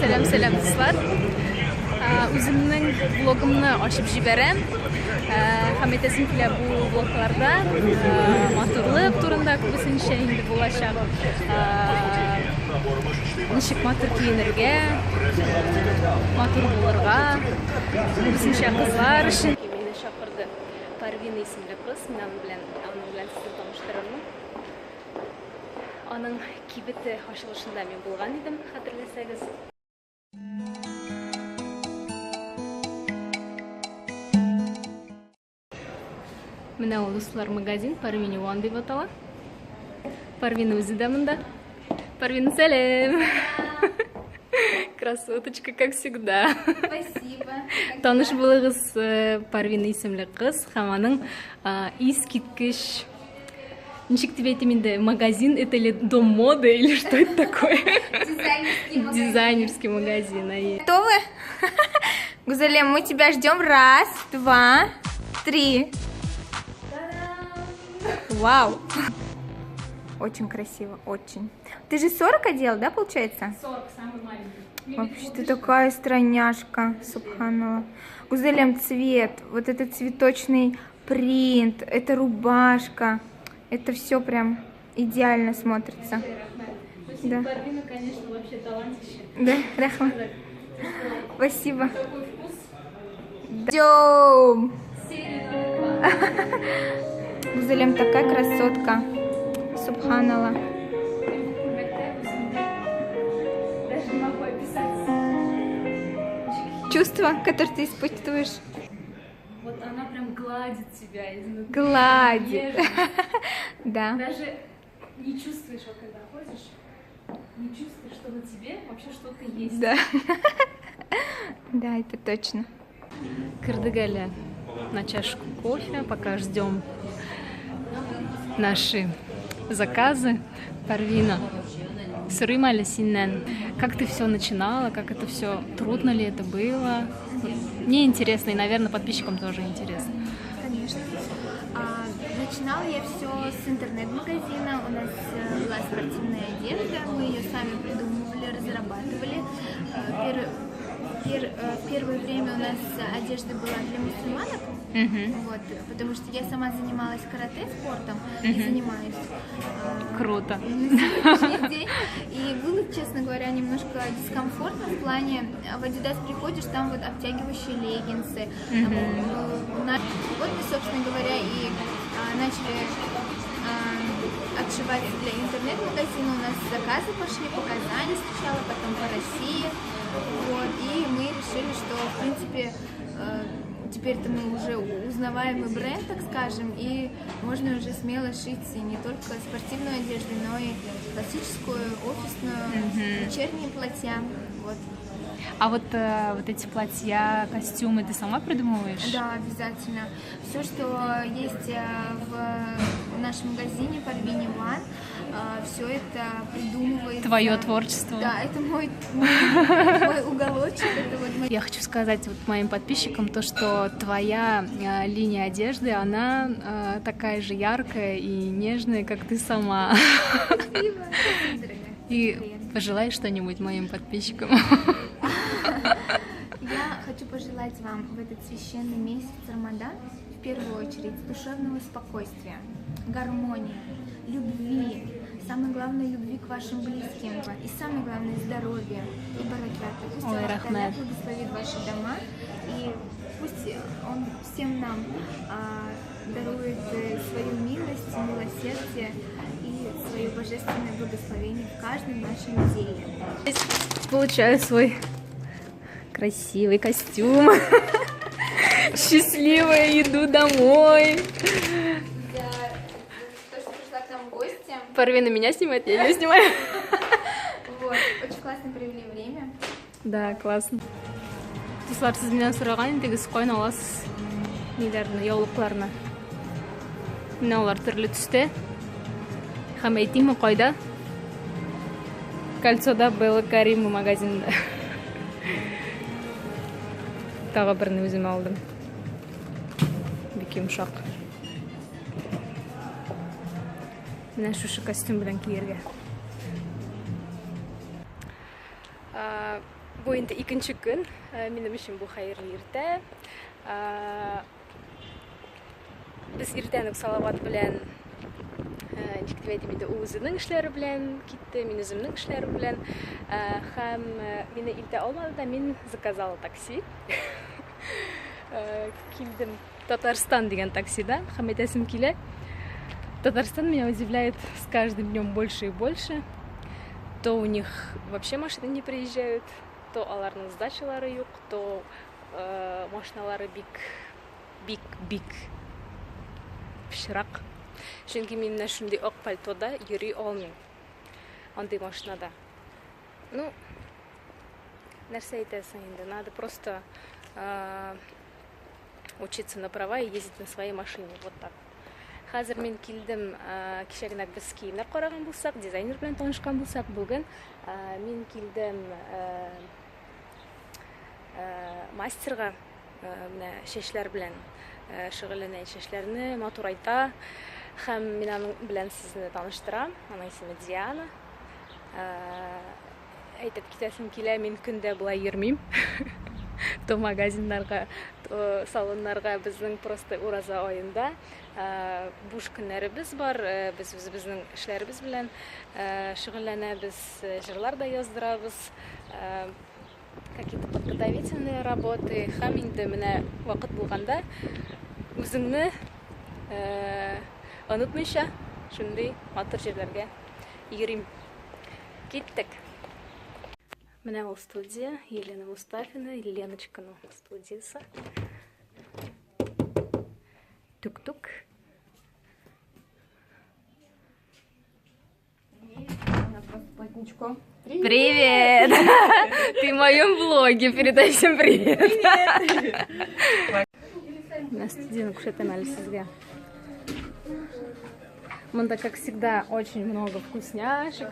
Selam dostlar. Үзімнің блогымны ашып жіберем. Хаметесім келе бұл блогларда матурлық турында көбісінше енді болашақ. Нишек матур киінерге, матур болырға, көбісінше қызлар үшін. Мені шақырды Парвина исемлі қыз, мен аның білән сізді таныштырамын. Аның кибеті ашылышында мен болған едім, хатırlasanız. Менә ул дуслар магазин Парвина One дип атала. Парвина үзе дә монда. Парвина, сәлем. Красоточка, как всегда. Спасибо. Таныш булыгыз, Парвина исемле кыз, һәм аның искиткеч. Ничек дип әйтим инде, магазин, это ли дом моды или что это такое? Дизайнерский магазин. Готовы? Гузалем, мы тебя ждем. Раз, два, три. Вау! Очень красиво, очень. Ты же 40 одел, да, получается? 40, самый маленький. Вообще, ты такая стройняшка, субханаллах. Гузалем, цвет, вот этот цветочный принт, эта рубашка, это все прям идеально смотрится. Да. Парвина, конечно, вообще талантище. Да, Рахмат. Спасибо. Идем. Гузалем такая красотка. Субханаллах. Даже не могу описать. Чувства, которые ты испытываешь. Вот она прям гладит тебя изнутри. Гладит. Нежно. Да. Даже не чувствуешь, вот когда ходишь, не чувствуешь, что на тебе вообще что-то есть. Да. Да, это точно. Кырдыгаля на чашку кофе, пока ждем наши заказы. Парвина, сырымали синнен. Как ты все начинала, как это все, трудно ли это было? Мне интересно, и, наверное, подписчикам тоже интересно. Конечно. Начинала я все с интернет-магазина. У нас была спортивная одежда, мы ее сами придумывали, разрабатывали. Первое время у нас одежда была для мусульманок, вот, потому что я сама занималась карате спортом и занимаюсь. Круто. На сегодняшний день. И было, честно говоря, немножко дискомфортно в плане, в Adidas приходишь, там вот обтягивающие леггинсы. Вот мы, собственно говоря, и начали отшивать для интернет-магазина. У нас заказы пошли по Казани сначала, потом по России. Вот, и мы решили, что, в принципе, теперь-то мы уже узнаваемый бренд, так скажем, и можно уже смело шить не только спортивную одежду, но и классическую, офисную, вечерние платья. Вот. А вот эти платья, костюмы ты сама придумываешь? Да, обязательно. Все, что есть в нашем магазине Парвина One, все это придумывается. Твое творчество? Да, это мой уголочек. Это вот Я хочу сказать вот моим подписчикам то, что твоя линия одежды, она такая же яркая и нежная, как ты сама. Спасибо. И пожелай что-нибудь моим подписчикам. Я хочу пожелать вам в этот священный месяц Рамадан в первую очередь душевного спокойствия, гармонии, любви, самое главное любви к вашим близким и самое главное здоровья и бараката. Пусть Аллах Та'аля благословит ваши дома и пусть Он всем нам дарует свою милость, милосердие и свое божественное благословение в каждом нашем деле. Получаю свой красивый костюм. Счастливая, иду домой. То, что пришла к нам в гости. Парвина меня снимает, я ее снимаю. Вот, очень классно провели время. Да, классно. Достар, сіз менен сұраған едіңіз қойын аласыз нелерді, яулықларына. Міне олар түрлі түсте. Һәм әйтейін қойда? Кольцода Белла Карима магазинында. Тағы бірін өзім алдым. Бик йомшақ. Менә шушы костюм белән киергә. Bu endi ikkinchi kun. Mening uchun bu xayrli erta. Biz ertaning Salovat bilan nechik deb aytaymi, o'zining ishlari bilan ketdi, men o'zimning ishlarim bilan ham meni erta olmadi-da, men заказала taksi. Keldim Татарстан degan taksidan. Ham aytasim keladi. Татарстан меня удивляет с каждым днем больше и больше. То у них вообще машины не приезжают, то аларның сдачалары юк, то машиналары бик пычрак. Чөнки мин менә шундый ак пальтода йөри алмыйм. Андый машинада. Ну, нәрсә әйтәсең инде? Надо просто учиться на права и ездить на своей машине. Вот так. Хәзер мин килдем, кичә генә без киемнәр караган булсак, дизайнер белән танышкан булсак, бүген мин килдем мастерга, менә чәчләр белән шөгыльләнә, чәчләрне матурайта. Һәм мин аның белән сезне таныштырам. Аның исеме Диана. Әйтеп китәсем килә, мин көндә булай йөрмим. То магазиннарга, то салоннарга безнең просто ураза аенда буш көннәребез бар. Без үзебезнең эшләребез белән шөгыльләнәбез, җырлар да яздырабыз. Какие-то подготовительные работы. Һәм инде менә вакыт булганда үзеңне онытмыйча шундый матур җирләргә йөрим. Киттек. Менә ул студия, Елена Мустафина, Леночканың студиясы. Тук-тук. Привет! Ты в моем влоге, передай всем привет! На студию кушетем сезгә. Монда, как всегда, очень много вкусняшек.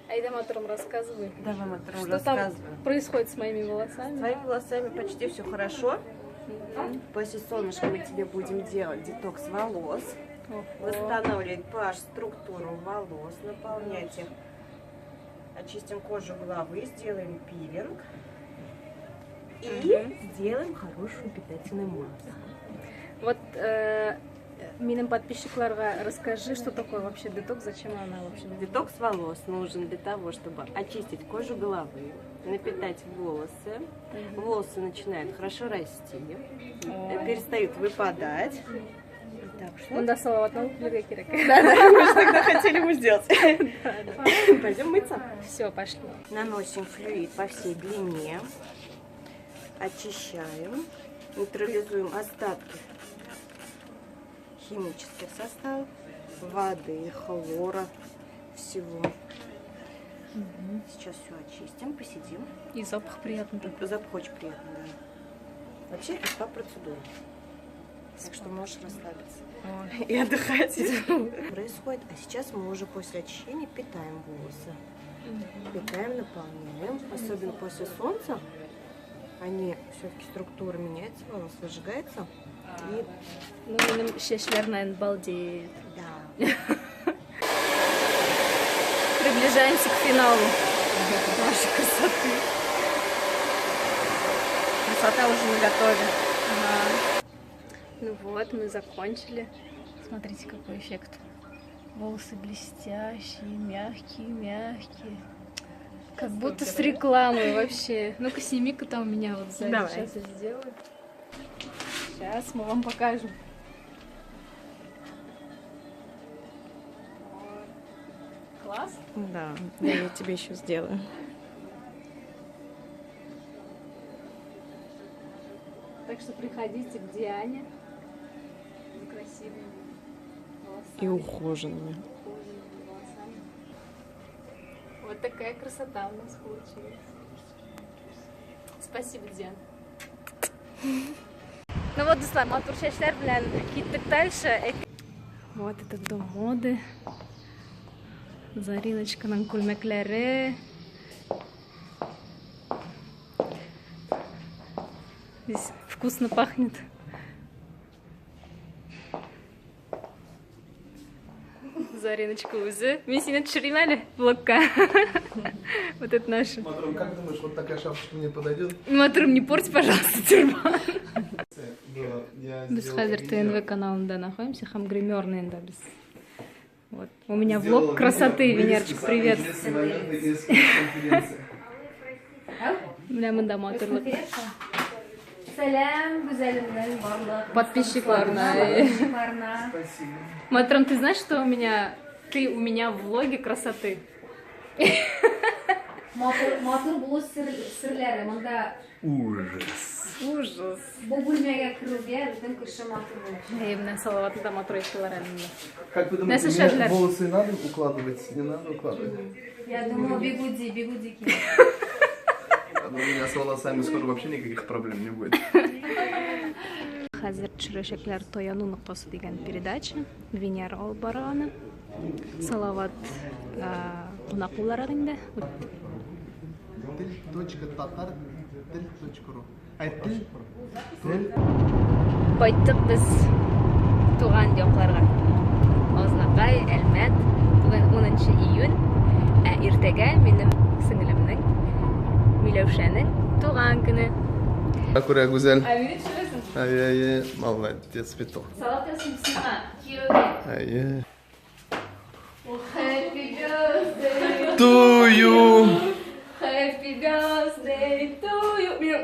Айда, Матрон, рассказывай. Давай, Матрон, что там происходит с моими волосами? С твоими волосами почти все хорошо. После солнышка мы тебе будем делать детокс волос. Восстанавливать pH, структуру волос, наполнять их. Очистим кожу головы, сделаем пилинг. И сделаем хорошую питательную массу. Вот миним подписчикларга расскажи, что такое вообще детокс, зачем она вообще? Детокс волос нужен для того, чтобы очистить кожу головы, напитать волосы. Волосы начинают хорошо расти, перестают выпадать. Так что... Он до Салаватного пилига керек. Да, мы же тогда хотели ему сделать. Пойдем мыться. Все, пошли. Наносим флюид по всей длине. Очищаем. Нейтрализуем остатки химических составов, воды, хлора, всего. Сейчас все очистим, посидим. И запах приятный такой. Запах очень приятный, да. Вообще это спа-процедура. Так что можешь расслабиться и отдыхать. Происходит. А сейчас мы уже после очищения питаем волосы. Питаем, наполняем. Особенно после солнца. Они все-таки структура меняется, волос выжигается. И... Ну, чечләр, наверное, балдеет. Да. Приближаемся к финалу нашей красоты. Красота уже на готове. Ага. Ну вот, мы закончили. Смотрите, какой эффект. Волосы блестящие, мягкие. Как будто с рекламой вообще. Ну-ка, сними-ка там у меня вот сзади. Давай. Сейчас я сделаю. Сейчас мы вам покажем. Класс? Да, я тебе еще сделаю. Так что приходите к Диане за красивыми волосами. И ухоженными. Волосами. Вот такая красота у нас получилась. Спасибо, Диана. Ну вот, достlar, матур чәчләр белән киттек дальше. Вот это дом моды. Зариночканың күлмәкләре. Здесь вкусно пахнет. Зариночка өзі. Мен сені түсірейін әлі влогқа. Вот это наше. Матрон, как думаешь, вот такая шапочка мне подойдет? Матрон, не порть, пожалуйста, тюрбан. Я Біз сделал қазір видео. ТНВ каналында находимся, хам гримерный да без. Вот. У меня Сделал влог красоты, видео, Венерчик, вырезки, привет. самые интересные моменты из конференции. Бля, мында матурлык. Салям, güzelimden барлық. Подписчикларна. Спасибо. Матрон, ты знаешь, что ты у меня в влоге красоты? Матур болу сірлері, мұнда Ужас. бұл бөлмеге кіруге біздің күші матур болу. Емнен салаватында матур естілер Как вы Nächste думаете, мне Schädler. волосы надо укладывать? Не надо укладывать? Я думаю, бегуди киім. У меня с волосами скоро вообще никаких проблем не будет. Хәзер Чүрәшәкләр тояну ноктасы дигән передача. Венера алып бара аны. Салават кунак буларак инде. Тіл.татар.тіл.ру тіл. Кайттык без туган якларга. Азнакай, Әлмәт. Бүген 10 июнь. Иртәгә минем сеңлемнең Миләүшәнең туган көне. Акура güzel. Әминә төшерәсең. Ай-яй-яй, молодец, Петр. Салат ясың сиңа. Киюгә. Ай-яй. Happy birthday. To you. Happy birthday to you. Мин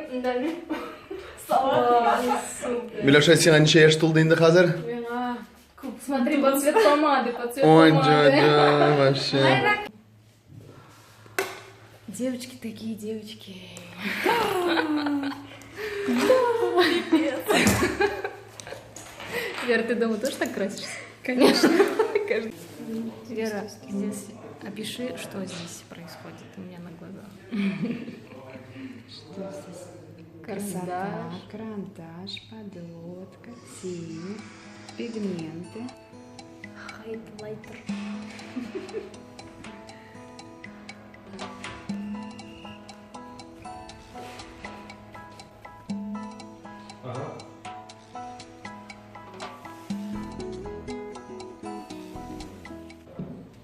салат ясың. Милоша, сиңа ничә яшь тулды инде хәзер? Смотри, под цвет помады, под цвет Ой, помады. дядя, вообще. Девочки такие, девочки. Вера, ты дома тоже так красишься? Конечно. Вера, здесь опиши, что здесь происходит у меня на глазах. Что здесь? Карандаш. Карандаш, подводка, тень, пигменты. Хайлайтер.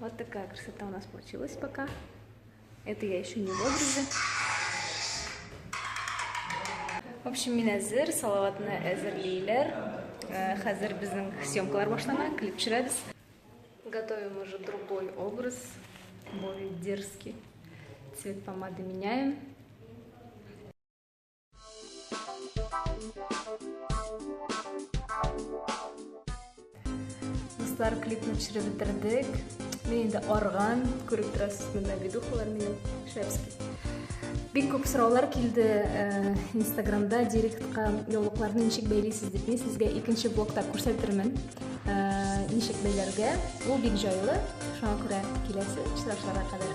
Вот такая красота у нас получилась пока. Это я еще не в образе. В общем, мен әзір, салаватны әзірлейлер. Хәзір біздің съемкалар башлана, клип төшерәбез. Готовим уже другой образ, более дерзкий. Цвет помады меняем. Достар, клипны төшереп бетердек. Мен инде арган, күреп торасыз, монда видеолар менен шәпский. Бик күп сораулар килде Инстаграмда, директка яулыкларны ничек бәйлисез дип. Мен сезгә икенче блогта күрсәтермен. Ничек бәйләргә. Ул бик җайлы. Шуңа күрә киләсе очрашуларга кадәр